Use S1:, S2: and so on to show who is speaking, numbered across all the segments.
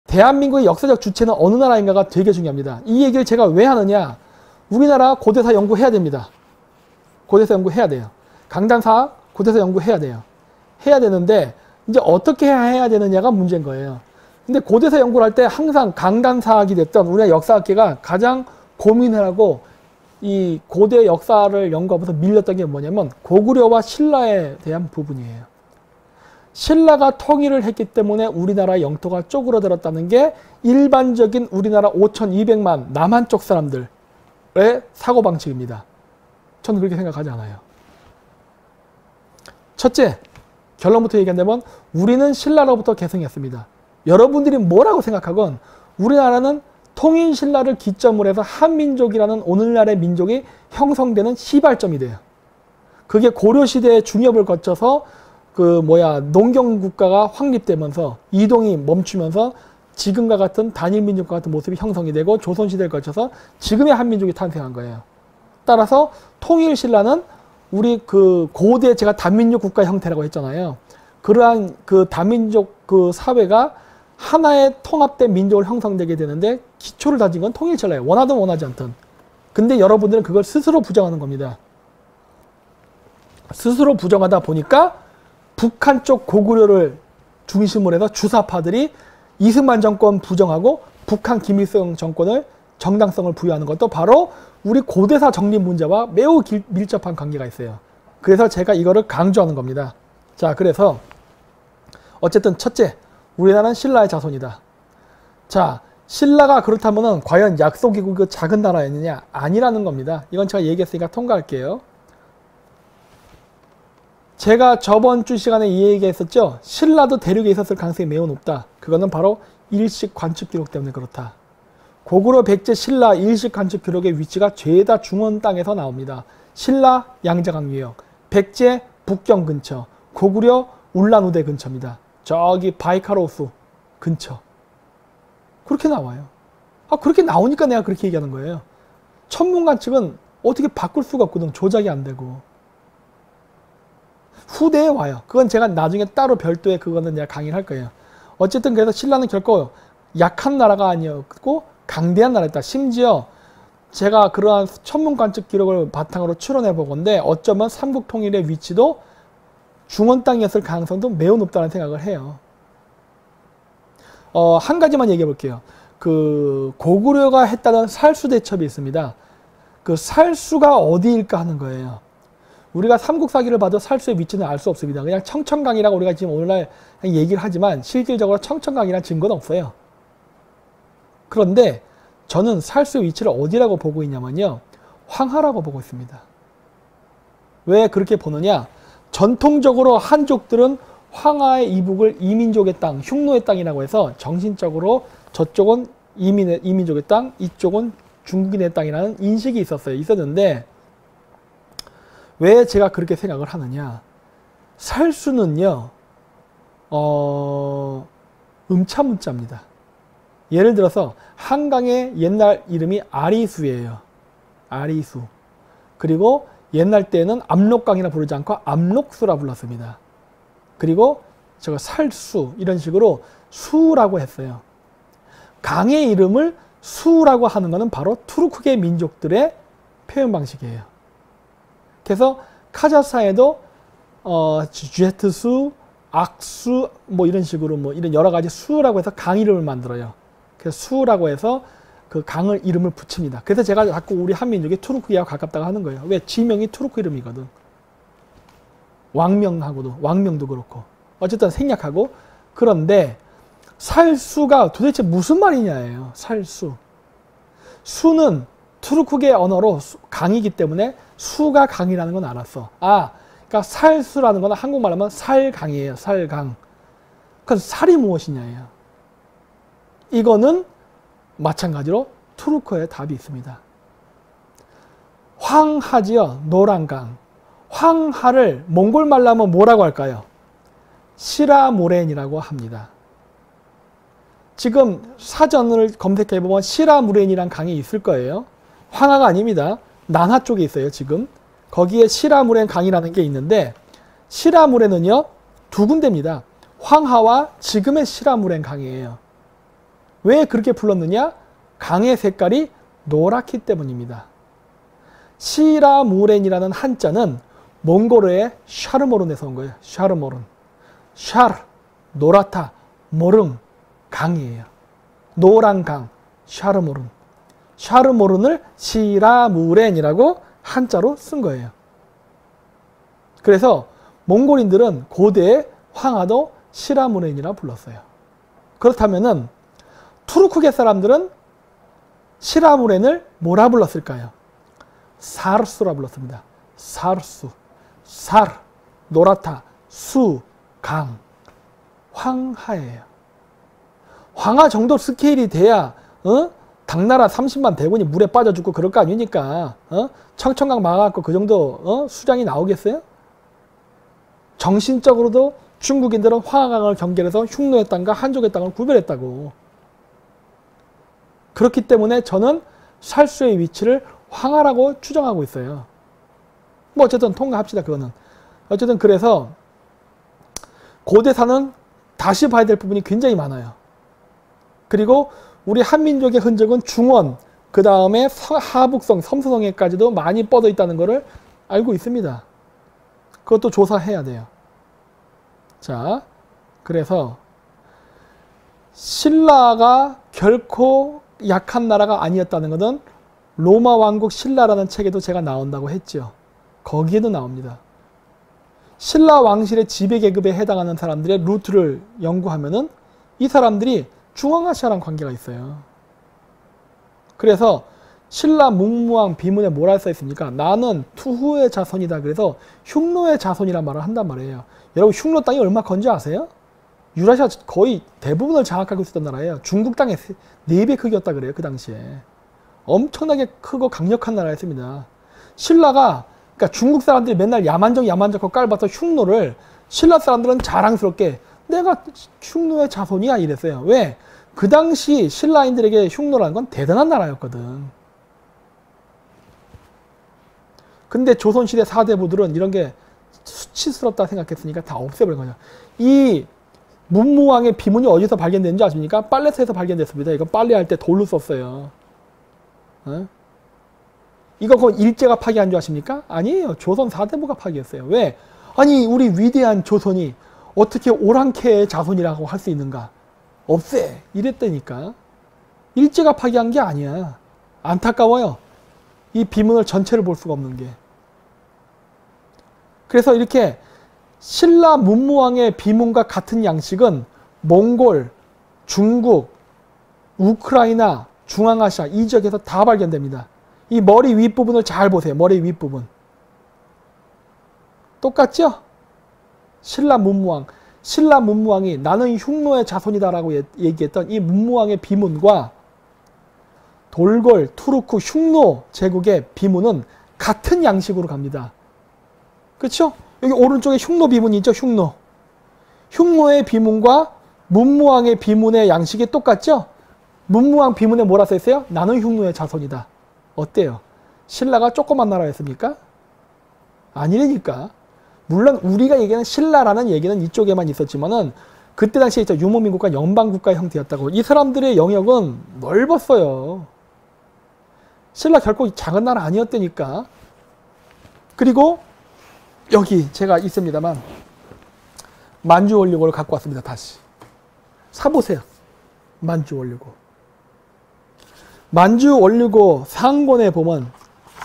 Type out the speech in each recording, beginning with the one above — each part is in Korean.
S1: 대한민국의 역사적 주체는 어느 나라인가가 되게 중요합니다. 이 얘기를 제가 왜 하느냐. 우리나라 고대사 연구해야 됩니다. 고대사 연구해야 돼요. 강단사 고대사 연구해야 돼요. 해야 되는데 이제 어떻게 해야 되느냐가 문제인 거예요. 근데 고대사 연구를 할 때 항상 강단사학이 됐던 우리나라 역사학계가 가장 고민하고 이 고대 역사를 연구하면서 밀렸던 게 뭐냐면 고구려와 신라에 대한 부분이에요. 신라가 통일을 했기 때문에 우리나라 영토가 쪼그러들었다는 게 일반적인 우리나라 5,200만 남한 쪽 사람들의 사고방식입니다. 저는 그렇게 생각하지 않아요. 첫째, 결론부터 얘기한다면 우리는 신라로부터 계승했습니다. 여러분들이 뭐라고 생각하건 우리나라는 통일 신라를 기점으로 해서 한민족이라는 오늘날의 민족이 형성되는 시발점이 돼요. 그게 고려시대의 중엽을 거쳐서 농경국가가 확립되면서 이동이 멈추면서 지금과 같은 단일민족과 같은 모습이 형성이 되고 조선시대를 거쳐서 지금의 한민족이 탄생한 거예요. 따라서 통일신라는 우리 고대 제가 단민족 국가 형태라고 했잖아요. 그러한 단민족 사회가 하나의 통합된 민족을 형성되게 되는데 기초를 다진 건 통일신라예요. 원하든 원하지 않든. 근데 여러분들은 그걸 스스로 부정하는 겁니다. 스스로 부정하다 보니까 북한 쪽 고구려를 중심으로 해서 주사파들이 이승만 정권 부정하고 북한 김일성 정권을 정당성을 부여하는 것도 바로 우리 고대사 정립 문제와 매우 밀접한 관계가 있어요. 그래서 제가 이거를 강조하는 겁니다. 자, 그래서 어쨌든 첫째, 우리나라는 신라의 자손이다. 자, 신라가 그렇다면은 과연 약속이고 그 작은 나라였느냐? 아니라는 겁니다. 이건 제가 얘기했으니까 통과할게요. 제가 저번 주 시간에 이 얘기 했었죠. 신라도 대륙에 있었을 가능성이 매우 높다. 그거는 바로 일식 관측 기록 때문에 그렇다. 고구려, 백제, 신라 일식 관측 기록의 위치가 죄다 중원 땅에서 나옵니다. 신라 양자강 유역, 백제 북경 근처, 고구려 울란우대 근처입니다. 저기 바이카로스 근처. 그렇게 나와요. 그렇게 나오니까 내가 그렇게 얘기하는 거예요. 천문 관측은 어떻게 바꿀 수가 없거든. 조작이 안 되고. 후대에 와요. 그건 제가 나중에 따로 별도의 그거는 내가 강의를 할 거예요. 어쨌든 그래서 신라는 결코 약한 나라가 아니었고 강대한 나라였다. 심지어 제가 그러한 천문 관측 기록을 바탕으로 추론해 보건데 어쩌면 삼국 통일의 위치도 중원 땅이었을 가능성도 매우 높다는 생각을 해요. 한 가지만 얘기해 볼게요. 고구려가 했다는 살수 대첩이 있습니다. 그 살수가 어디일까 하는 거예요. 우리가 삼국사기를 봐도 살수의 위치는 알 수 없습니다. 그냥 청천강이라고 우리가 지금 오늘날 얘기를 하지만 실질적으로 청천강이란 증거는 없어요. 그런데 저는 살수의 위치를 어디라고 보고 있냐면요. 황하라고 보고 있습니다. 왜 그렇게 보느냐. 전통적으로 한족들은 황하의 이북을 이민족의 땅, 흉노의 땅이라고 해서 정신적으로 저쪽은 이민족의 땅, 이쪽은 중국인의 땅이라는 인식이 있었는데 왜 제가 그렇게 생각을 하느냐. 살수는요, 음차문자입니다. 예를 들어서 한강의 옛날 이름이 아리수예요. 아리수. 그리고 옛날 때는 압록강이라 부르지 않고 압록수라 불렀습니다. 그리고 제가 살수 이런 식으로 수라고 했어요. 강의 이름을 수라고 하는 것은 바로 투르크계 민족들의 표현 방식이에요. 그래서 카자흐스탄에도 주에트수, 악수 뭐 이런 식으로 뭐 이런 여러 가지 수라고 해서 강 이름을 만들어요. 그래서 수라고 해서 그 강을 이름을 붙입니다. 그래서 제가 자꾸 우리 한민족이 투르크계와 가깝다고 하는 거예요. 왜? 지명이 투르크 이름이거든. 왕명도 그렇고. 어쨌든 생략하고. 그런데 살수가 도대체 무슨 말이냐예요. 살수. 수는 투르크계 언어로 강이기 때문에 수가 강이라는 건 알았어. 그러니까 살수라는 건 한국말로 하면 살강이에요. 살강. 그래서 살이 무엇이냐예요. 이거는 마찬가지로 투르크의 답이 있습니다. 황하지요. 노란강. 황하를 몽골말로 하면 뭐라고 할까요? 시라모렌이라고 합니다. 지금 사전을 검색해보면 시라무렌이란 강이 있을 거예요. 황하가 아닙니다. 난하 쪽에 있어요. 지금 거기에 시라무렌 강이라는 게 있는데 시라무렌은요 두 군데입니다. 황하와 지금의 시라무렌 강이에요. 왜 그렇게 불렀느냐? 강의 색깔이 노랗기 때문입니다. 시라무렌이라는 한자는 몽골어의 샤르모른에서 온 거예요. 샤르모른. 샤르, 노랗다. 모른, 강이에요. 노란 강, 샤르모른. 샤르모른을 시라무렌이라고 한자로 쓴 거예요. 그래서 몽골인들은 고대의 황하도 시라무렌이라 불렀어요. 그렇다면은 투르크계 사람들은 시라무렌을 뭐라 불렀을까요? 사르수라 불렀습니다. 사르수. 살, 노랗다. 수, 강. 황하예요. 황하 정도 스케일이 돼야 당나라 30만 대군이 물에 빠져 죽고 그럴 거 아니니까 청천강 막아갖고 그 정도 수량이 나오겠어요? 정신적으로도 중국인들은 황하강을 경계해서 흉노의 땅과 한족의 땅을 구별했다고. 그렇기 때문에 저는 살수의 위치를 황하라고 추정하고 있어요. 뭐 어쨌든 통과합시다. 그거는. 어쨌든 그래서 고대사는 다시 봐야 될 부분이 굉장히 많아요. 그리고 우리 한민족의 흔적은 중원, 그 다음에 하북성, 섬서성에까지도 많이 뻗어 있다는 것을 알고 있습니다. 그것도 조사해야 돼요. 자, 그래서 신라가 결코 약한 나라가 아니었다는 것은 로마 왕국 신라라는 책에도 제가 나온다고 했죠. 거기에도 나옵니다. 신라 왕실의 지배 계급에 해당하는 사람들의 루트를 연구하면은 이 사람들이 중앙아시아랑 관계가 있어요. 그래서 신라 문무왕 비문에 뭐라 써 있습니까? 나는 투후의 자손이다. 그래서 흉노의 자손이란 말을 한단 말이에요. 여러분 흉노 땅이 얼마 건지 아세요? 유라시아 거의 대부분을 장악하고 있었던 나라예요. 중국 땅의 4배 크기였다 그래요. 그 당시에. 엄청나게 크고 강력한 나라였습니다. 신라가 그러니까 중국 사람들이 맨날 야만적 깔봐서 흉노를 신라 사람들은 자랑스럽게 내가 흉노의 자손이야 이랬어요. 왜? 그 당시 신라인들에게 흉노라는 건 대단한 나라였거든. 근데 조선시대 사대부들은 이런 게 수치스럽다 생각했으니까 다 없애버린 거죠. 이 문무왕의 비문이 어디서 발견됐는지 아십니까? 빨래터에서 발견됐습니다. 이거 빨래할 때 돌로 썼어요. 이거 그건 일제가 파기한 줄 아십니까? 아니에요. 조선 사대부가 파기했어요. 왜? 아니 우리 위대한 조선이 어떻게 오랑캐의 자손이라고 할 수 있는가? 없애. 이랬다니까. 일제가 파기한 게 아니야. 안타까워요. 이 비문을 전체를 볼 수가 없는 게. 그래서 이렇게 신라 문무왕의 비문과 같은 양식은 몽골, 중국, 우크라이나, 중앙아시아 이 지역에서 다 발견됩니다. 이 머리 윗부분을 잘 보세요. 머리 윗부분. 똑같죠? 신라 문무왕. 신라 문무왕이 나는 흉노의 자손이다라고 얘기했던 이 문무왕의 비문과 돌골, 투르크, 흉노 제국의 비문은 같은 양식으로 갑니다. 그렇죠? 여기 오른쪽에 흉노 비문이 있죠? 흉노. 흉노의 비문과 문무왕의 비문의 양식이 똑같죠? 문무왕 비문에 뭐라 써있어요? 나는 흉노의 자손이다. 어때요? 신라가 조그만 나라였습니까? 아니라니까. 물론 우리가 얘기하는 신라라는 얘기는 이쪽에만 있었지만은 그때 당시에 유목민국가 연방국가의 형태였다고. 이 사람들의 영역은 넓었어요. 신라 결코 작은 나라 아니었다니까. 그리고 여기 제가 있습니다만 만주원류고를 갖고 왔습니다. 다시 사보세요. 만주원류고. 만주원류고 상권에 보면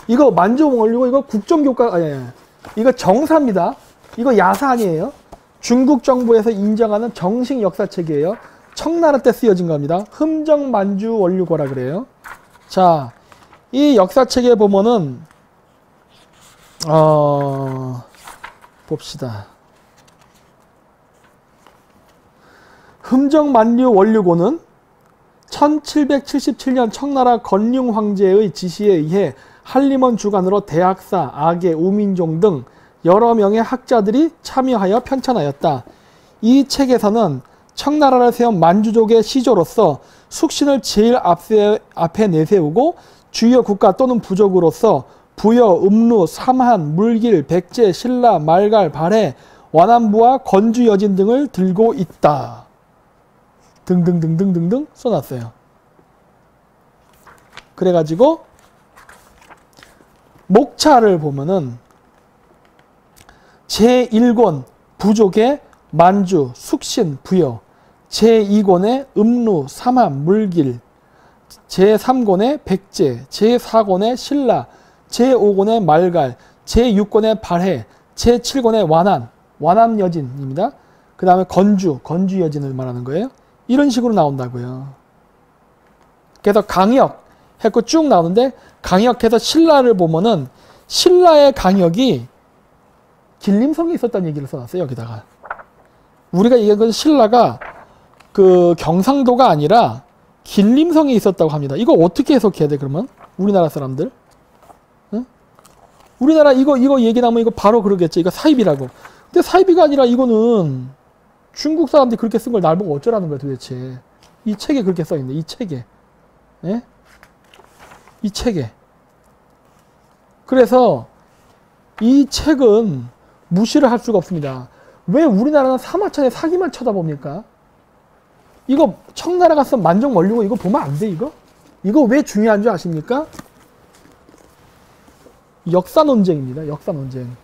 S1: 이거 만주원류고 이거 국정교과 이거 정사입니다. 이거 야사 아니에요. 중국 정부에서 인정하는 정식 역사책이에요. 청나라 때 쓰여진 겁니다. 흠정만주원류고라 그래요. 자, 이 역사책에 보면은 봅시다. 흠정만류원류고는 1777년 청나라 건륭 황제의 지시에 의해 한림원 주관으로 대학사, 아계, 우민종 등 여러 명의 학자들이 참여하여 편찬하였다. 이 책에서는 청나라를 세운 만주족의 시조로서 숙신을 제일 앞에 내세우고 주요 국가 또는 부족으로서 부여, 음루, 삼한, 물길, 백제, 신라, 말갈, 발해, 완안부와 건주 여진 등을 들고 있다. 등등등등등등 써놨어요. 그래가지고 목차를 보면은 제1권 부족의 만주, 숙신, 부여, 제2권의 음루, 삼합, 물길, 제3권의 백제, 제4권의 신라, 제5권의 말갈, 제6권의 발해, 제7권의 완안, 완암여진입니다. 그 다음에 건주, 건주여진을 말하는 거예요. 이런 식으로 나온다고요. 그래서 강역 했고 쭉 나오는데 강역해서 신라를 보면은 신라의 강역이 길림성에 있었다는 얘기를 써놨어요. 여기다가. 우리가 얘기한 건 신라가 그 경상도가 아니라 길림성에 있었다고 합니다. 이거 어떻게 해석해야 돼 그러면? 우리나라 사람들? 응? 우리나라 이거 얘기 나오면 이거 바로 그러겠죠. 이거 사입이라고. 근데 사입이가 아니라 이거는 중국 사람들이 그렇게 쓴 걸 날 보고 어쩌라는 거야 도대체. 이 책에 그렇게 써있네. 이 책에. 예? 이 책에. 그래서 이 책은 무시를 할 수가 없습니다. 왜 우리나라는 사마천의 사기만 쳐다봅니까? 이거 청나라가 쓴 만정원류고 이거 보면 안 돼 이거? 이거 왜 중요한 줄 아십니까? 역사 논쟁입니다. 역사 논쟁.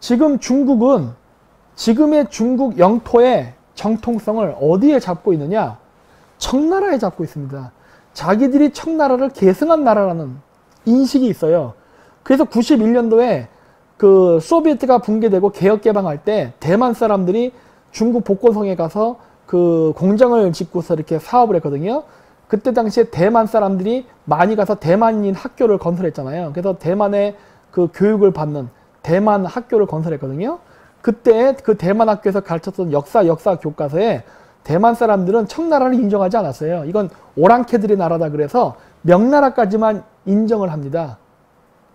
S1: 지금 중국은 지금의 중국 영토의 정통성을 어디에 잡고 있느냐? 청나라에 잡고 있습니다. 자기들이 청나라를 계승한 나라라는 인식이 있어요. 그래서 91년도에 그 소비에트가 붕괴되고 개혁 개방할 때 대만 사람들이 중국 복고성에 가서 그 공장을 짓고서 이렇게 사업을 했거든요. 그때 당시에 대만 사람들이 많이 가서 대만인 학교를 건설했잖아요. 그래서 대만의 그 교육을 받는 대만 학교를 건설했거든요. 그때 그 대만 학교에서 가르쳤던 역사 교과서에 대만 사람들은 청나라를 인정하지 않았어요. 이건 오랑캐들의 나라다 그래서 명나라까지만 인정을 합니다.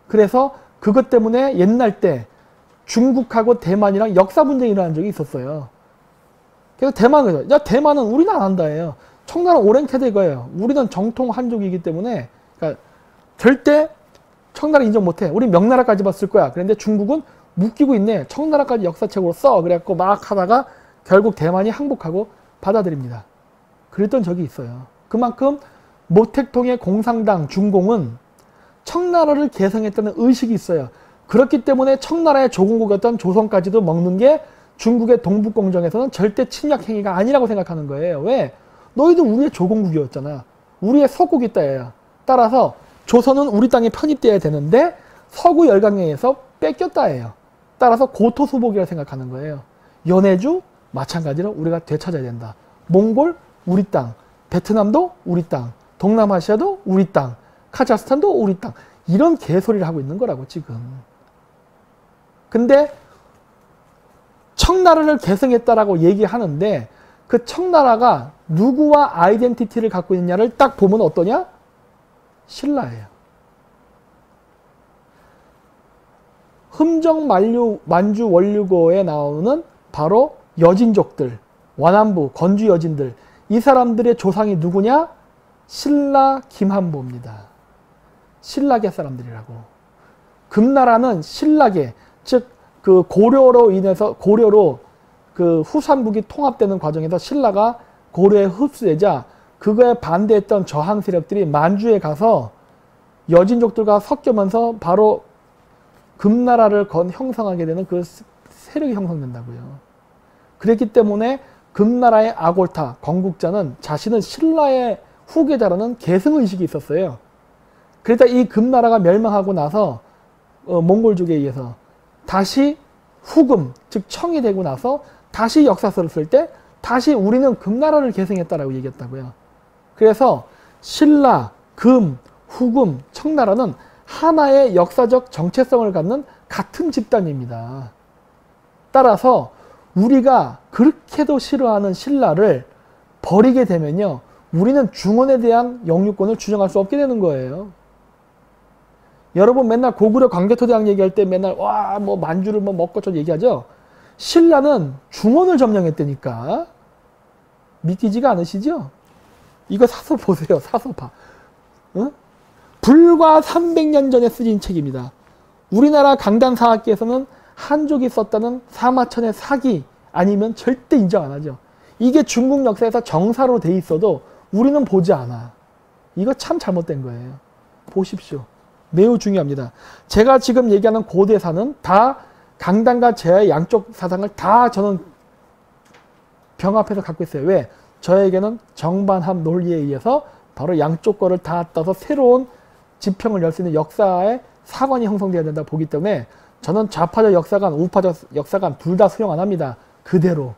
S1: 그래서 그것 때문에 옛날 때 중국하고 대만이랑 역사 분쟁이 일어난 적이 있었어요. 그래서 대만은, 야 대만은 우리는 안 한다예요. 청나라는 오랑캐들 이거예요. 우리는 정통 한족이기 때문에 그러니까 절대 청나라 인정 못해. 우리 명나라까지만 쓸 거야. 그런데 중국은 묶이고 있네. 청나라까지 역사책으로 써. 그래갖고 막 하다가 결국 대만이 항복하고 받아들입니다. 그랬던 적이 있어요. 그만큼 모택동의 공산당 중공은 청나라를 계승했다는 의식이 있어요. 그렇기 때문에 청나라의 조공국이었던 조선까지도 먹는 게 중국의 동북공정에서는 절대 침략 행위가 아니라고 생각하는 거예요. 왜? 너희도 우리의 조공국이었잖아. 우리의 서국이 따야. 따라서 조선은 우리 땅에 편입돼야 되는데 서구 열강령에서 뺏겼다예요. 따라서 고토수복이라고 생각하는 거예요. 연해주 마찬가지로 우리가 되찾아야 된다. 몽골 우리 땅, 베트남도 우리 땅, 동남아시아도 우리 땅, 카자흐스탄도 우리 땅. 이런 개소리를 하고 있는 거라고 지금. 근데 청나라를 계승했다라고 얘기하는데 그 청나라가 누구와 아이덴티티를 갖고 있느냐를 딱 보면 어떠냐? 신라예요. 흠정 만주 원류고에 나오는 바로 여진족들, 완안부, 건주 여진들, 이 사람들의 조상이 누구냐? 신라 김한보입니다. 신라계 사람들이라고. 금나라는 신라계, 즉 그 고려로 인해서 고려로 그 후삼국이 통합되는 과정에서 신라가 고려에 흡수되자 그거에 반대했던 저항 세력들이 만주에 가서 여진족들과 섞이면서 바로 금나라를 형성하게 되는 그 세력이 형성된다고요. 그랬기 때문에 금나라의 아골타, 건국자는 자신은 신라의 후계자라는 계승의식이 있었어요. 그러다 이 금나라가 멸망하고 나서 몽골족에 의해서 다시 후금, 즉 청이 되고 나서 다시 역사서를 쓸 때 다시 우리는 금나라를 계승했다라고 얘기했다고요. 그래서 신라, 금, 후금, 청나라는 하나의 역사적 정체성을 갖는 같은 집단입니다. 따라서 우리가 그렇게도 싫어하는 신라를 버리게 되면요. 우리는 중원에 대한 영유권을 주장할 수 없게 되는 거예요. 여러분 맨날 고구려 광개토대왕 얘기할 때 맨날 와 뭐 만주를 뭐 먹고 저 얘기하죠. 신라는 중원을 점령했다니까. 믿기지가 않으시죠? 이거 사서 보세요. 사서 봐. 어? 불과 300년 전에 쓰인 책입니다. 우리나라 강단사학계에서는 한족이 썼다는 사마천의 사기 아니면 절대 인정 안 하죠. 이게 중국 역사에서 정사로 돼 있어도 우리는 보지 않아. 이거 참 잘못된 거예요. 보십시오. 매우 중요합니다. 제가 지금 얘기하는 고대사는 다 강단과 제의 양쪽 사상을 다 저는 병합해서 갖고 있어요. 왜? 저에게는 정반합 논리에 의해서 바로 양쪽 거를 다 따서 새로운 지평을 열 수 있는 역사의 사관이 형성되어야 된다고 보기 때문에 저는 좌파적 역사관, 우파적 역사관 둘 다 수용 안 합니다. 그대로.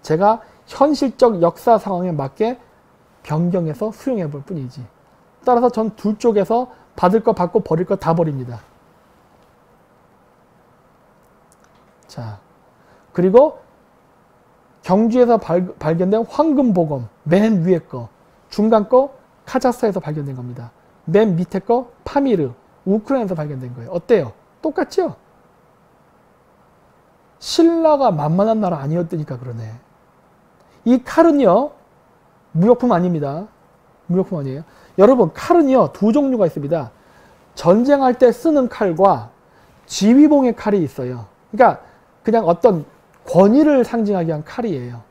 S1: 제가 현실적 역사 상황에 맞게 변경해서 수용해 볼 뿐이지. 따라서 전 둘 쪽에서 받을 거 받고 버릴 거 다 버립니다. 자, 그리고 경주에서 발견된 황금보검, 맨 위에 거, 중간 거 카자흐스탄에서 발견된 겁니다. 맨 밑에 거 파미르, 우크라이나에서 발견된 거예요. 어때요? 똑같죠? 신라가 만만한 나라 아니었으니까 그러네. 이 칼은요, 무역품 아닙니다. 무역품 아니에요. 여러분, 칼은요, 두 종류가 있습니다. 전쟁할 때 쓰는 칼과 지휘봉의 칼이 있어요. 그러니까 그냥 어떤 권위를 상징하기 위한 칼이에요.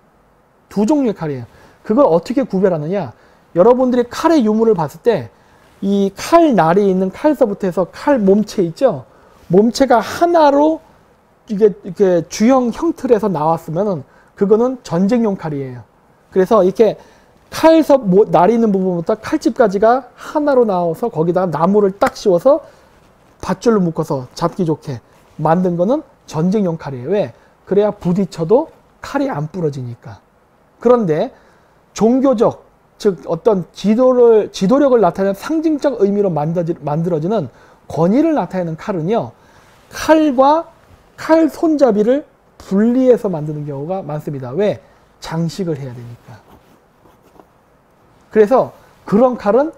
S1: 두 종류의 칼이에요. 그걸 어떻게 구별하느냐? 여러분들이 칼의 유무를 봤을 때 이 칼날이 있는 칼서부터 해서 칼 몸체 있죠? 몸체가 하나로 이게 주형 형틀에서 나왔으면은 그거는 전쟁용 칼이에요. 그래서 이렇게 칼서 날이 있는 부분부터 칼집까지가 하나로 나와서 거기다가 나무를 딱 씌워서 밧줄로 묶어서 잡기 좋게 만든 거는 전쟁용 칼이에요. 왜? 그래야 부딪혀도 칼이 안 부러지니까. 그런데 종교적, 즉 어떤 지도력을 나타내는 상징적 의미로 만들어지는 권위를 나타내는 칼은요, 칼과 칼 손잡이를 분리해서 만드는 경우가 많습니다. 왜? 장식을 해야 되니까. 그래서 그런 칼은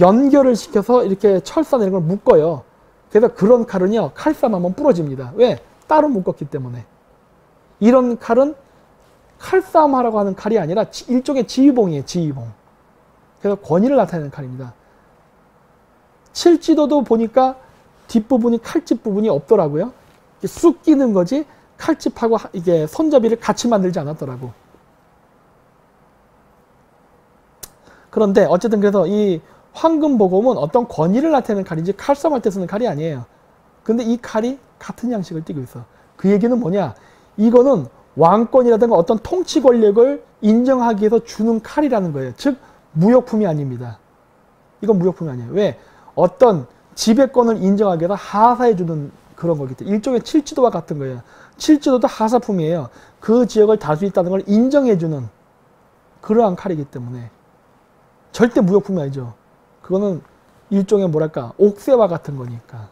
S1: 연결을 시켜서 이렇게 철사 이런 걸 묶어요. 그래서 그런 칼은요, 칼싸움하면 부러집니다. 왜? 따로 묶었기 때문에. 이런 칼은 칼싸움 하라고 하는 칼이 아니라 일종의 지휘봉이에요. 지휘봉. 그래서 권위를 나타내는 칼입니다. 칠지도도 보니까 뒷부분이 칼집 부분이 없더라고요. 쑥 끼는 거지 칼집하고 이게 손잡이를 같이 만들지 않았더라고. 그런데 어쨌든 그래서 이 황금보검은 어떤 권위를 나타내는 칼이지 칼싸움할 때 쓰는 칼이 아니에요. 근데 이 칼이 같은 양식을 띠고 있어. 그 얘기는 뭐냐? 이거는 왕권이라든가 어떤 통치 권력을 인정하기 위해서 주는 칼이라는 거예요. 즉 무역품이 아닙니다. 이건 무역품이 아니에요. 왜? 어떤 지배권을 인정하기 위해서 하사해 주는 그런 거기 때문에 일종의 칠지도와 같은 거예요. 칠지도도 하사품이에요. 그 지역을 다수 있다는 걸 인정해 주는 그러한 칼이기 때문에 절대 무역품이 아니죠. 그거는 일종의 뭐랄까 옥새와 같은 거니까.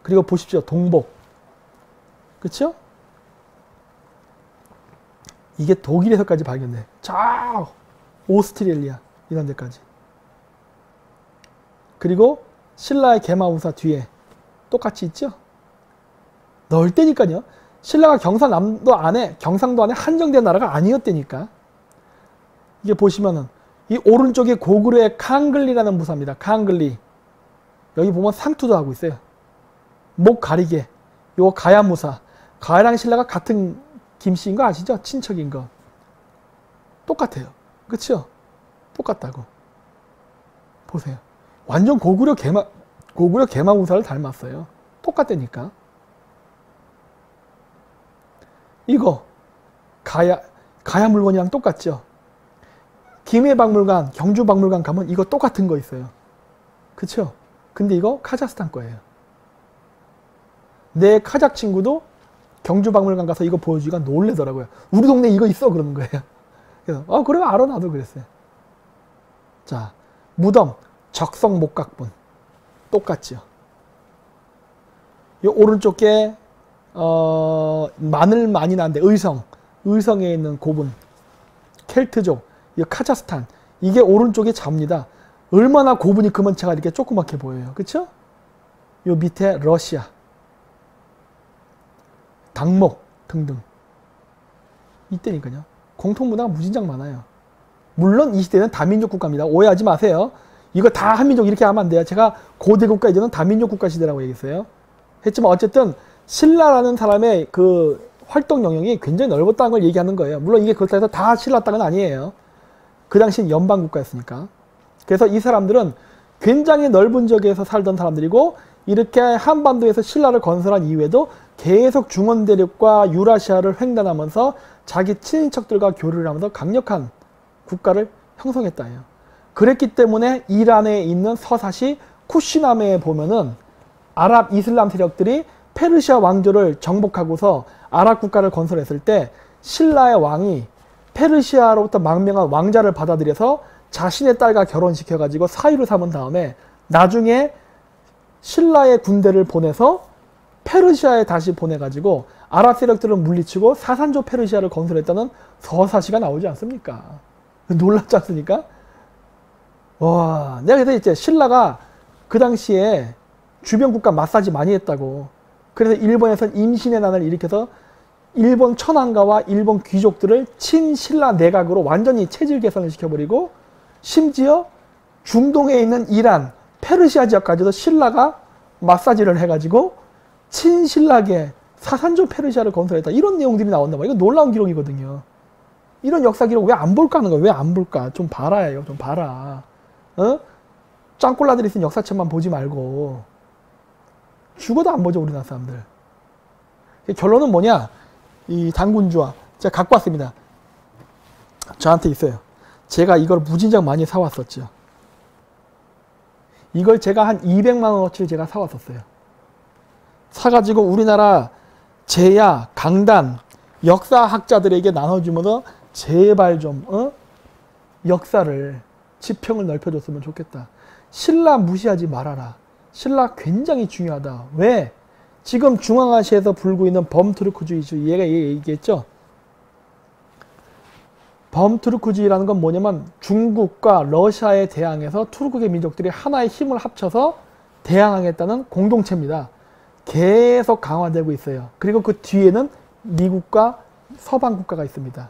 S1: 그리고 보십시오. 동복. 그쵸? 이게 독일에서까지 발견돼. 저 오스트레일리아 이런 데까지. 그리고 신라의 개마우사 뒤에 똑같이 있죠? 넣을 때니까요. 신라가 경상도 안에 한정된 나라가 아니었다니까. 이게 보시면은 이 오른쪽에 고구려의 칸글리라는 무사입니다. 칸글리. 여기 보면 상투도 하고 있어요. 목 가리개. 요거 가야무사. 가야랑 신라가 같은 김씨인 거 아시죠? 친척인 거. 똑같아요. 그쵸? 똑같다고. 보세요. 완전 고구려 개마우사를 닮았어요. 똑같다니까. 이거 가야 물건이랑 똑같죠? 김해박물관, 경주박물관 가면 이거 똑같은 거 있어요. 그쵸? 근데 이거 카자흐스탄 거예요. 내 카작 친구도 경주박물관 가서 이거 보여주기가 놀래더라고요. 우리 동네 이거 있어 그러는 거예요. 그래서 그래 알아 나도 그랬어요. 자, 무덤 적성 목각본 똑같죠. 이 오른쪽에 마늘 많이 나는데 의성에 있는 고분 켈트족 이 카자흐스탄 이게 오른쪽에 잡니다. 얼마나 고분이 금원체가 이렇게 조그맣게 보여요. 그쵸? 요 밑에 러시아 당목 등등 이때니까요. 공통문화가 무진장 많아요. 물론 이 시대는 다민족 국가입니다. 오해하지 마세요. 이거 다 한민족 이렇게 하면 안 돼요. 제가 고대국가 이전은 다민족 국가 시대라고 얘기했어요. 했지만 어쨌든 신라라는 사람의 그 활동 영역이 굉장히 넓었다는 걸 얘기하는 거예요. 물론 이게 그렇다고 해서 다 신라 땅은 아니에요. 그 당시엔 연방국가였으니까. 그래서 이 사람들은 굉장히 넓은 지역에서 살던 사람들이고 이렇게 한반도에서 신라를 건설한 이후에도 계속 중원 대륙과 유라시아를 횡단하면서 자기 친인척들과 교류를 하면서 강력한 국가를 형성했다 해요. 그랬기 때문에 이란에 있는 서사시 쿠시나메에 보면은 아랍 이슬람 세력들이 페르시아 왕조를 정복하고서 아랍 국가를 건설했을 때 신라의 왕이 페르시아로부터 망명한 왕자를 받아들여서 자신의 딸과 결혼시켜가지고 사위로 삼은 다음에 나중에 신라의 군대를 보내서 페르시아에 다시 보내가지고 아랍 세력들을 물리치고 사산조 페르시아를 건설했다는 서사시가 나오지 않습니까? 놀랍지 않습니까? 와, 내가 그래서 이제 신라가 그 당시에 주변 국가 마사지 많이 했다고. 그래서 일본에서는 임신의 난을 일으켜서 일본 천황가와 일본 귀족들을 친신라 내각으로 완전히 체질 개선을 시켜버리고 심지어 중동에 있는 이란, 페르시아 지역까지도 신라가 마사지를 해가지고 친신라계 사산조 페르시아를 건설했다. 이런 내용들이 나온단 말이에요. 이거 놀라운 기록이거든요. 이런 역사 기록 왜 안 볼까 하는 거예요. 왜 안 볼까? 좀 봐라, 이거 좀 봐라. 어? 짱꼴라들이 쓴 역사책만 보지 말고 죽어도 안 보죠, 우리나라 사람들. 결론은 뭐냐? 이 당군주화 제가 갖고 왔습니다. 저한테 있어요. 제가 이걸 무진장 많이 사왔었죠. 이걸 제가 한 200만 원어치를 제가 사왔었어요. 사가지고 우리나라 제야, 강단, 역사학자들에게 나눠주면서 제발 좀 역사를 지평을 넓혀줬으면 좋겠다. 신라 무시하지 말아라. 신라 굉장히 중요하다. 왜? 지금 중앙아시아에서 불고 있는 범투르크주의, 얘가 얘기했죠. 범투르크주의라는 건 뭐냐면 중국과 러시아에 대항해서 투르크계 민족들이 하나의 힘을 합쳐서 대항하겠다는 공동체입니다. 계속 강화되고 있어요. 그리고 그 뒤에는 미국과 서방 국가가 있습니다.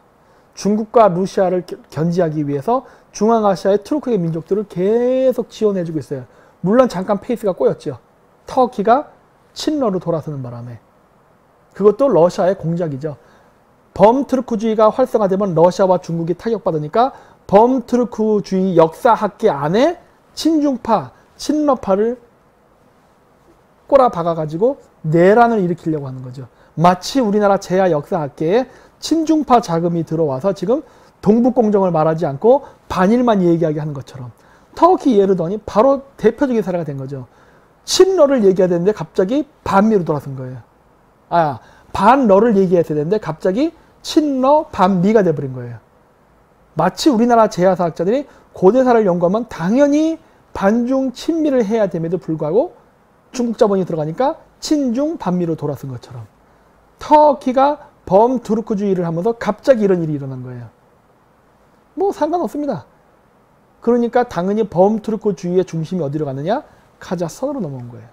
S1: 중국과 러시아를 견제하기 위해서 중앙아시아의 투르크계 민족들을 계속 지원해주고 있어요. 물론 잠깐 페이스가 꼬였죠. 터키가 친러로 돌아서는 바람에. 그것도 러시아의 공작이죠. 범투르크주의가 활성화되면 러시아와 중국이 타격받으니까 범투르크주의 역사학계 안에 친중파, 친러파를 꼬라박아가지고 내란을 일으키려고 하는 거죠. 마치 우리나라 제야 역사학계에 친중파 자금이 들어와서 지금 동북공정을 말하지 않고 반일만 얘기하게 하는 것처럼 터키 예르던이 바로 대표적인 사례가 된 거죠. 친러를 얘기해야 되는데 갑자기 반미로 돌아선 거예요. 반러를 얘기해야 되는데 갑자기 친러, 반미가 돼버린 거예요. 마치 우리나라 제야사학자들이 고대사를 연구하면 당연히 반중, 친미를 해야 됨에도 불구하고 중국 자본이 들어가니까 친중, 반미로 돌아선 것처럼 터키가 범투르크주의를 하면서 갑자기 이런 일이 일어난 거예요. 뭐 상관없습니다. 그러니까 당연히 범투르크주의의 중심이 어디로 가느냐? 카자흐스탄으로 넘어온 거예요.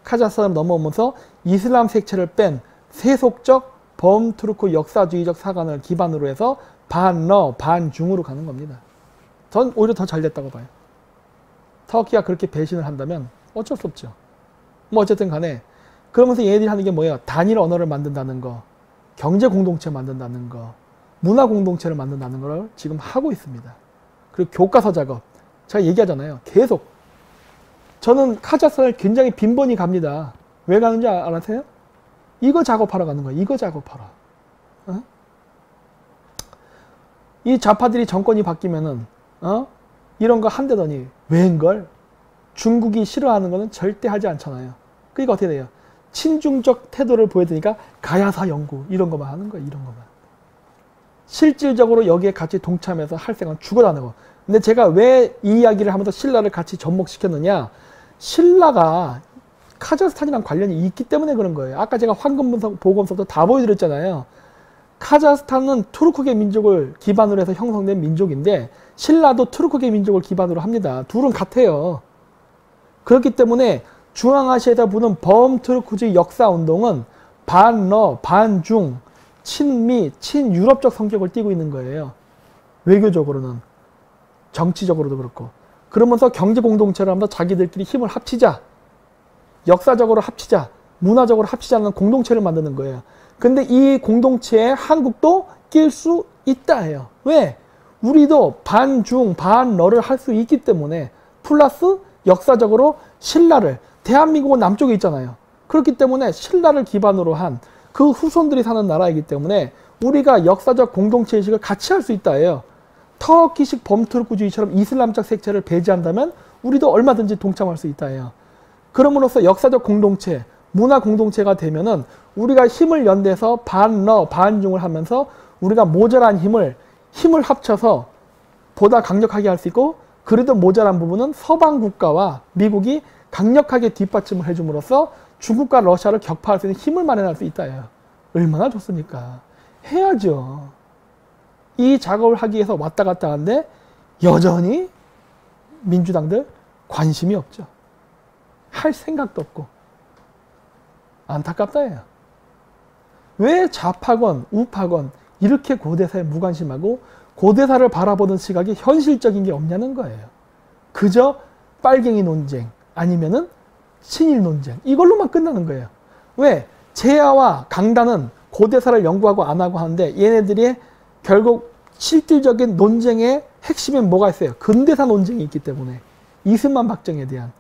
S1: 카자흐스탄으로 넘어오면서 이슬람 색채를 뺀 세속적 범투르크 역사주의적 사관을 기반으로 해서 반러, 반중으로 가는 겁니다. 전 오히려 더 잘 됐다고 봐요. 터키가 그렇게 배신을 한다면 어쩔 수 없죠. 뭐 어쨌든 간에 그러면서 얘네들이 하는 게 뭐예요? 단일 언어를 만든다는 거, 경제 공동체 만든다는 거, 문화 공동체를 만든다는 걸 지금 하고 있습니다. 그리고 교과서 작업. 제가 얘기하잖아요. 계속. 저는 카자흐스탄을 굉장히 빈번히 갑니다. 왜 가는지 아세요? 이거 작업하러 가는 거예요. 이거 작업하러. 이 좌파들이 정권이 바뀌면은 이런 거 한대더니 웬걸? 중국이 싫어하는 거는 절대 하지 않잖아요. 그러니까 어떻게 돼요? 친중적 태도를 보여드니까 가야사 연구 이런 것만 하는 거예요. 이런 것만. 실질적으로 여기에 같이 동참해서 할 생각은 죽어다니고. 근데 제가 왜 이 이야기를 하면서 신라를 같이 접목시켰느냐? 신라가 카자흐스탄이랑 관련이 있기 때문에 그런 거예요. 아까 제가 황금보검서도 다 보여드렸잖아요. 카자흐스탄은 투르크계 민족을 기반으로 해서 형성된 민족인데 신라도 투르크계 민족을 기반으로 합니다. 둘은 같아요. 그렇기 때문에 중앙아시아에서 부는 범투르크주의 역사운동은 반러, 반중, 친미, 친유럽적 성격을 띠고 있는 거예요. 외교적으로는. 정치적으로도 그렇고. 그러면서 경제공동체를 하면서 자기들끼리 힘을 합치자. 역사적으로 합치자. 문화적으로 합치지 않는 공동체를 만드는 거예요. 근데 이 공동체에 한국도 낄 수 있다 해요. 왜? 우리도 반중, 반러를 할 수 있기 때문에 플러스 역사적으로 신라를 대한민국은 남쪽에 있잖아요. 그렇기 때문에 신라를 기반으로 한 그 후손들이 사는 나라이기 때문에 우리가 역사적 공동체의식을 같이 할 수 있다 해요. 터키식 범투르크주의처럼 이슬람적 색채를 배제한다면 우리도 얼마든지 동참할 수 있다 해요. 그럼으로써 역사적 공동체, 문화 공동체가 되면은 우리가 힘을 연대서 반러, 반중을 하면서 우리가 모자란 힘을 합쳐서 보다 강력하게 할 수 있고, 그래도 모자란 부분은 서방 국가와 미국이 강력하게 뒷받침을 해줌으로써 중국과 러시아를 격파할 수 있는 힘을 마련할 수 있다 해요. 얼마나 좋습니까? 해야죠. 이 작업을 하기 위해서 왔다 갔다 하는데 여전히 민주당들 관심이 없죠. 할 생각도 없고 안타깝다 해요. 왜 좌파건 우파건 이렇게 고대사에 무관심하고 고대사를 바라보는 시각이 현실적인 게 없냐는 거예요. 그저 빨갱이 논쟁 아니면은 친일 논쟁 이걸로만 끝나는 거예요. 왜? 제야와 강단은 고대사를 연구하고 안 하고 하는데 얘네들이 결국 실질적인 논쟁의 핵심에 뭐가 있어요? 근대사 논쟁이 있기 때문에. 이승만 박정희에 대한.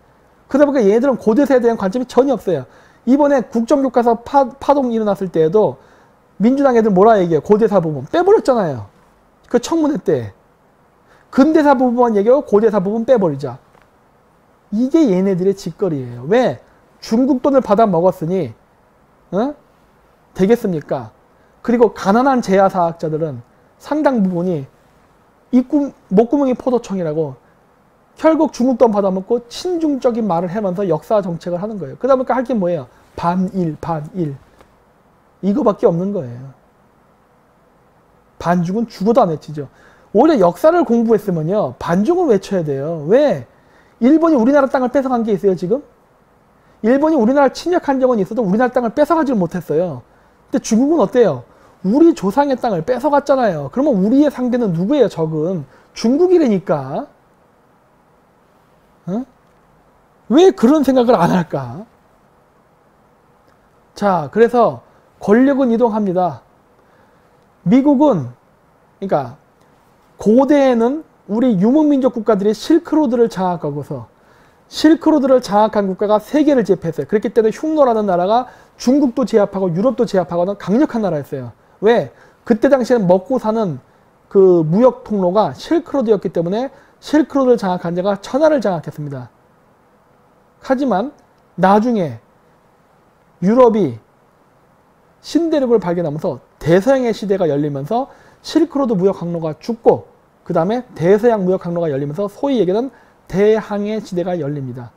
S1: 그러다 보니까 얘네들은 고대사에 대한 관점이 전혀 없어요. 이번에 국정교과서 파동 일어났을 때에도 민주당 애들 뭐라 얘기해요? 고대사 부분 빼버렸잖아요. 그 청문회 때. 근대사 부분만 얘기하고 고대사 부분 빼버리자. 이게 얘네들의 짓거리예요. 왜? 중국 돈을 받아 먹었으니 되겠습니까? 그리고 가난한 제야사학자들은 상당 부분이 목구멍이 포도청이라고 결국 중국 돈 받아먹고 친중적인 말을 하면서 역사 정책을 하는 거예요. 그러다 보니까 할 게 뭐예요? 반일, 반일. 이거밖에 없는 거예요. 반중은 죽어도 안 외치죠. 오히려 역사를 공부했으면요. 반중을 외쳐야 돼요. 왜? 일본이 우리나라 땅을 뺏어간 게 있어요, 지금? 일본이 우리나라를 침략한 적은 있어도 우리나라 땅을 뺏어가지를 못했어요. 근데 중국은 어때요? 우리 조상의 땅을 뺏어갔잖아요. 그러면 우리의 상대는 누구예요, 적은? 중국이라니까. 왜 그런 생각을 안 할까? 자, 그래서 권력은 이동합니다. 미국은, 그러니까 고대에는 우리 유목민족 국가들이 실크로드를 장악하고서 실크로드를 장악한 국가가 세계를 제패했어요. 그렇기 때문에 흉노라는 나라가 중국도 제압하고 유럽도 제압하고는 강력한 나라였어요. 왜? 그때 당시에는 먹고 사는 그 무역 통로가 실크로드였기 때문에 실크로드를 장악한 자가 천하를 장악했습니다. 하지만 나중에 유럽이 신대륙을 발견하면서 대서양의 시대가 열리면서 실크로드 무역 항로가 죽고 그 다음에 대서양 무역 항로가 열리면서 소위 얘기하는 대항해 시대가 열립니다.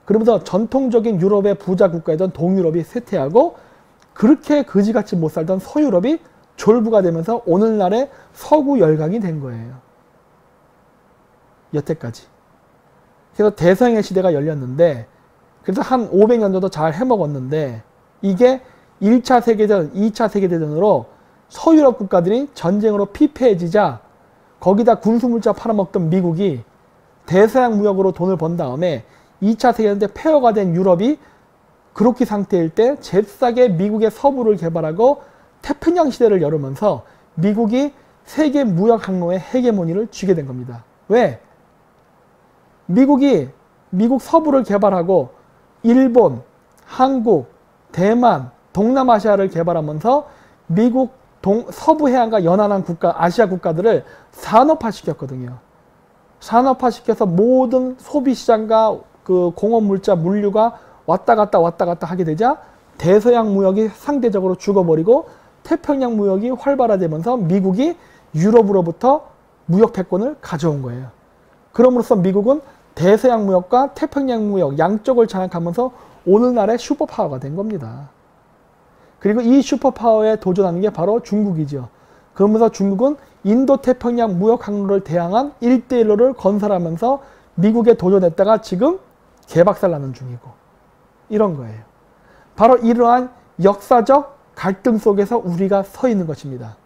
S1: 그러면서 전통적인 유럽의 부자 국가이던 동유럽이 쇠퇴하고 그렇게 거지같이 못 살던 서유럽이 졸부가 되면서 오늘날의 서구 열강이 된 거예요. 여태까지. 그래서 대서양의 시대가 열렸는데 그래서 한 500년 정도 잘 해먹었는데 이게 1차 세계대전, 2차 세계대전으로 서유럽 국가들이 전쟁으로 피폐해지자 거기다 군수물자 팔아먹던 미국이 대서양 무역으로 돈을 번 다음에 2차 세계대전 때 폐허가 된 유럽이 그로키 상태일 때 잽싸게 미국의 서부를 개발하고 태평양 시대를 열으면서 미국이 세계 무역 항로의 헤게모니를 쥐게 된 겁니다. 왜? 미국이 미국 서부를 개발하고 일본, 한국, 대만, 동남아시아를 개발하면서 미국 서부 해안과 연안한 국가, 아시아 국가들을 산업화시켰거든요. 산업화시켜서 모든 소비시장과 그 공업물자, 물류가 왔다 갔다 하게 되자 대서양 무역이 상대적으로 죽어버리고 태평양 무역이 활발화되면서 미국이 유럽으로부터 무역 패권을 가져온 거예요. 그럼으로써 미국은 대서양 무역과 태평양 무역 양쪽을 장악하면서 오늘날의 슈퍼파워가 된 겁니다. 그리고 이 슈퍼파워에 도전하는 게 바로 중국이죠. 그러면서 중국은 인도태평양 무역 항로를 대항한 1대1로를 건설하면서 미국에 도전했다가 지금 개박살나는 중이고 이런 거예요. 바로 이러한 역사적 갈등 속에서 우리가 서 있는 것입니다.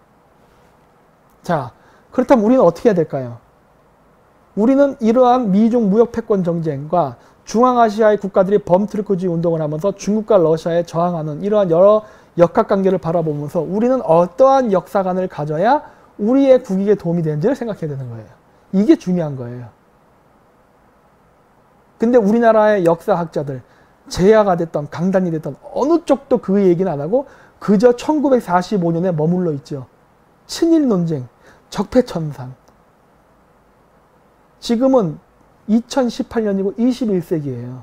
S1: 자, 그렇다면 우리는 어떻게 해야 될까요? 우리는 이러한 미중 무역 패권 정쟁과 중앙아시아의 국가들이 범트루크주의 운동을 하면서 중국과 러시아에 저항하는 이러한 여러 역학관계를 바라보면서 우리는 어떠한 역사관을 가져야 우리의 국익에 도움이 되는지를 생각해야 되는 거예요. 이게 중요한 거예요. 근데 우리나라의 역사학자들, 제야가 됐던 강단이 됐던 어느 쪽도 그 얘기는 안 하고 그저 1945년에 머물러 있죠. 친일 논쟁, 적폐천상. 지금은 2018년이고 21세기예요.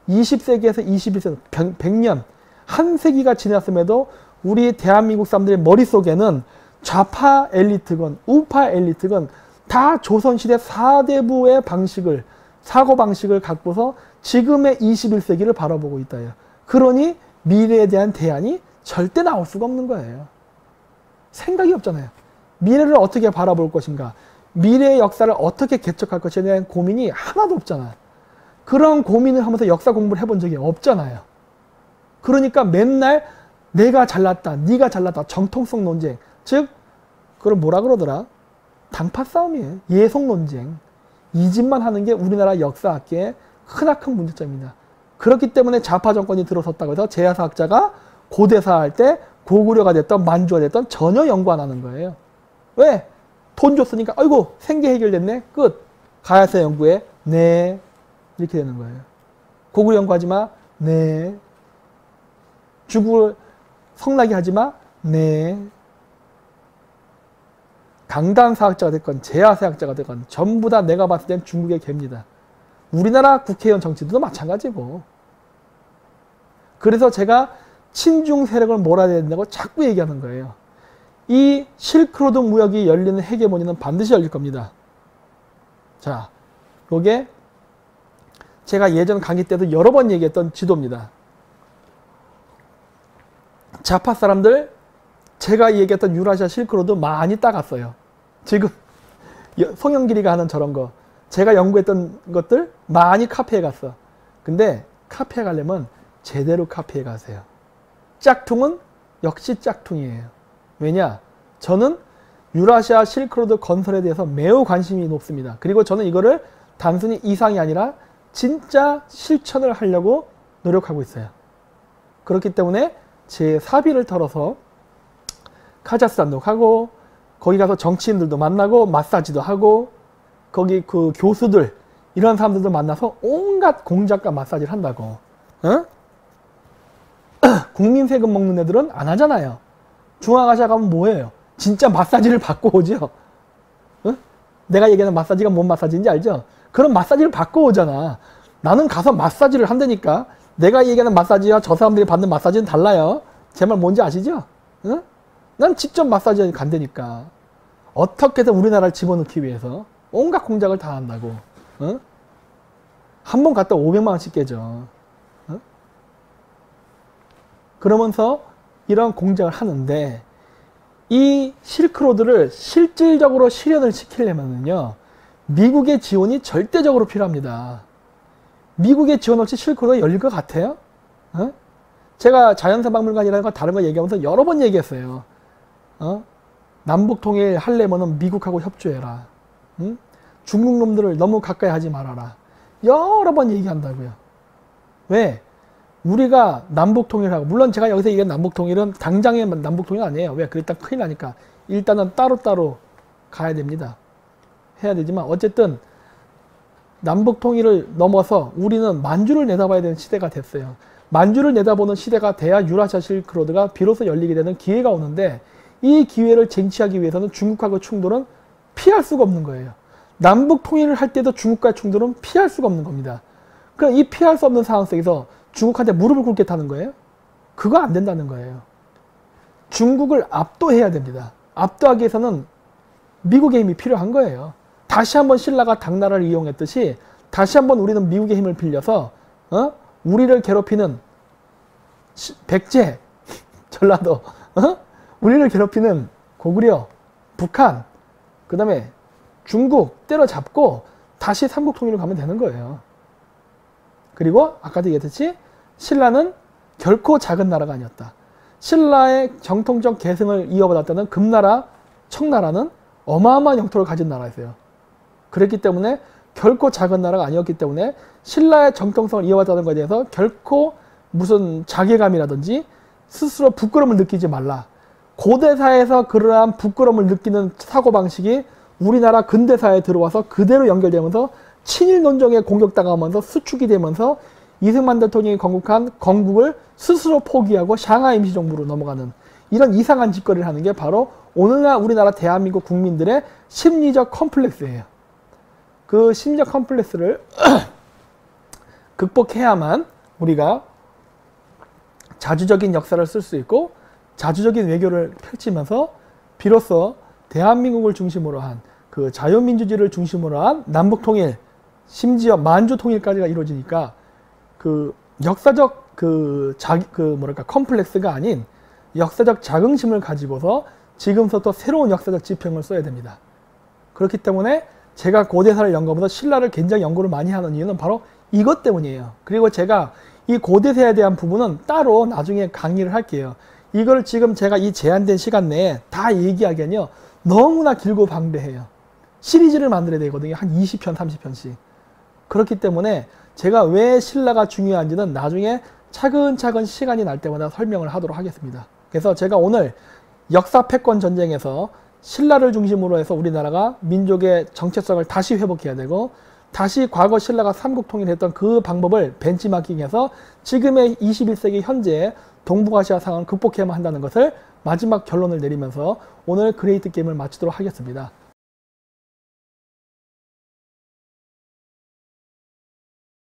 S1: 20세기에서 21세기, 100년, 한 세기가 지났음에도 우리 대한민국 사람들의 머릿속에는 좌파 엘리트건 우파 엘리트건 다 조선시대 4대부의 방식을, 사고방식을 갖고서 지금의 21세기를 바라보고 있다요. 그러니 미래에 대한 대안이 절대 나올 수가 없는 거예요. 생각이 없잖아요. 미래를 어떻게 바라볼 것인가, 미래의 역사를 어떻게 개척할 것에 대한 고민이 하나도 없잖아요. 그런 고민을 하면서 역사 공부를 해본 적이 없잖아요. 그러니까 맨날 내가 잘났다, 네가 잘났다, 정통성 논쟁, 즉 그걸 뭐라 그러더라? 당파 싸움이에요. 예속 논쟁. 이 짓만 하는 게 우리나라 역사학계의 크나큰 문제점입니다. 그렇기 때문에 좌파 정권이 들어섰다고 해서 제야사학자가 고대사 할 때 고구려가 됐던 만주가 됐던 전혀 연구 안 하는 거예요. 왜? 돈 줬으니까 아이고 생계 해결됐네. 끝. 가야사 연구에 네. 이렇게 되는 거예요. 고구려 연구하지 마. 네. 중국을 성나게 하지 마. 네. 강단사학자가 됐건 제야사학자가 됐건 전부 다 내가 봤을 땐 중국의 개입니다. 우리나라 국회의원 정치도 마찬가지고. 그래서 제가 친중 세력을 몰아야 된다고 자꾸 얘기하는 거예요. 이 실크로드 무역이 열리는 헤게모니는 반드시 열릴 겁니다. 자, 요게 제가 예전 강의 때도 여러 번 얘기했던 지도입니다. 좌파 사람들 제가 얘기했던 유라시아 실크로드 많이 따갔어요. 지금 송영길이가 하는 저런 거, 제가 연구했던 것들 많이 카페에 갔어. 근데 카페에 가려면 제대로 카페에 가세요. 짝퉁은 역시 짝퉁이에요. 왜냐? 저는 유라시아 실크로드 건설에 대해서 매우 관심이 높습니다. 그리고 저는 이거를 단순히 이상이 아니라 진짜 실천을 하려고 노력하고 있어요. 그렇기 때문에 제 사비를 털어서 카자흐스탄도 가고 거기 가서 정치인들도 만나고 마사지도 하고 거기 그 교수들 이런 사람들도 만나서 온갖 공작과 마사지를 한다고. 어? 국민 세금 먹는 애들은 안 하잖아요. 중앙아시아 가면 뭐예요? 진짜 마사지를 받고 오죠. 어? 내가 얘기하는 마사지가 뭔 마사지인지 알죠? 그런 마사지를 받고 오잖아. 나는 가서 마사지를 한다니까. 내가 얘기하는 마사지와 저 사람들이 받는 마사지는 달라요. 제 말 뭔지 아시죠? 어? 난 직접 마사지 간다니까. 어떻게든 우리나라를 집어넣기 위해서 온갖 공작을 다 한다고. 어? 한 번 갔다 500만 원씩 깨져. 어? 그러면서 이런 공작을 하는데 이 실크로드를 실질적으로 실현을 시키려면요, 미국의 지원이 절대적으로 필요합니다. 미국의 지원 없이 실크로드가 열릴 것 같아요? 어? 제가 자연사박물관이라는 거 다른 거 얘기하면서 여러 번 얘기했어요. 어? 남북통일 하려면은 미국하고 협조해라. 응? 중국 놈들을 너무 가까이 하지 말아라. 여러 번 얘기한다고요. 왜? 우리가 남북통일하고, 물론 제가 여기서 얘기한 남북통일은 당장의 남북통일 아니에요. 왜? 그랬다 큰일 나니까. 일단은 따로따로 가야 됩니다. 해야 되지만 어쨌든 남북통일을 넘어서 우리는 만주를 내다봐야 되는 시대가 됐어요. 만주를 내다보는 시대가 돼야 유라시아 실크로드가 비로소 열리게 되는 기회가 오는데, 이 기회를 쟁취하기 위해서는 중국하고 충돌은 피할 수가 없는 거예요. 남북 통일을 할 때도 중국과의 충돌은 피할 수가 없는 겁니다. 그럼 이 피할 수 없는 상황 속에서 중국한테 무릎을 꿇겠다는 거예요? 그거 안 된다는 거예요. 중국을 압도해야 됩니다. 압도하기 위해서는 미국의 힘이 필요한 거예요. 다시 한번 신라가 당나라를 이용했듯이 다시 한번 우리는 미국의 힘을 빌려서 우리를 괴롭히는 백제, 전라도, 우리를 괴롭히는 고구려, 북한, 그 다음에 중국 때려잡고 다시 삼국통일로 가면 되는 거예요. 그리고 아까도 얘기했듯이 신라는 결코 작은 나라가 아니었다. 신라의 정통적 계승을 이어받았다는 금나라, 청나라는 어마어마한 영토를 가진 나라였어요. 그랬기 때문에 결코 작은 나라가 아니었기 때문에 신라의 정통성을 이어왔다는 것에 대해서 결코 무슨 자괴감이라든지 스스로 부끄러움을 느끼지 말라. 고대사에서 그러한 부끄러움을 느끼는 사고방식이 우리나라 근대사에 들어와서 그대로 연결되면서 친일 논정에 공격당하면서 수축이 되면서 이승만 대통령이 건국한 건국을 스스로 포기하고 샹하이 임시정부로 넘어가는 이런 이상한 짓거리를 하는 게 바로 오늘날 우리나라 대한민국 국민들의 심리적 컴플렉스예요. 그 심리적 컴플렉스를 극복해야만 우리가 자주적인 역사를 쓸 수 있고 자주적인 외교를 펼치면서 비로소 대한민국을 중심으로 한 그 자유민주주의를 중심으로 한 남북통일, 심지어 만주통일까지가 이루어지니까 그 역사적 컴플렉스가 아닌 역사적 자긍심을 가지고서 지금부터 새로운 역사적 지평을 써야 됩니다. 그렇기 때문에 제가 고대사를 연구하면서 신라를 굉장히 연구를 많이 하는 이유는 바로 이것 때문이에요. 그리고 제가 이 고대사에 대한 부분은 따로 나중에 강의를 할게요. 이걸 지금 제가 이 제한된 시간 내에 다 얘기하기엔요 너무나 길고 방대해요. 시리즈를 만들어야 되거든요. 한 20편, 30편씩. 그렇기 때문에 제가 왜 신라가 중요한지는 나중에 차근차근 시간이 날 때마다 설명을 하도록 하겠습니다. 그래서 제가 오늘 역사 패권 전쟁에서 신라를 중심으로 해서 우리나라가 민족의 정체성을 다시 회복해야 되고 다시 과거 신라가 삼국통일했던 그 방법을 벤치마킹해서 지금의 21세기 현재 동북아시아 상황을 극복해야만 한다는 것을 마지막 결론을 내리면서 오늘 그레이트 게임을 마치도록 하겠습니다.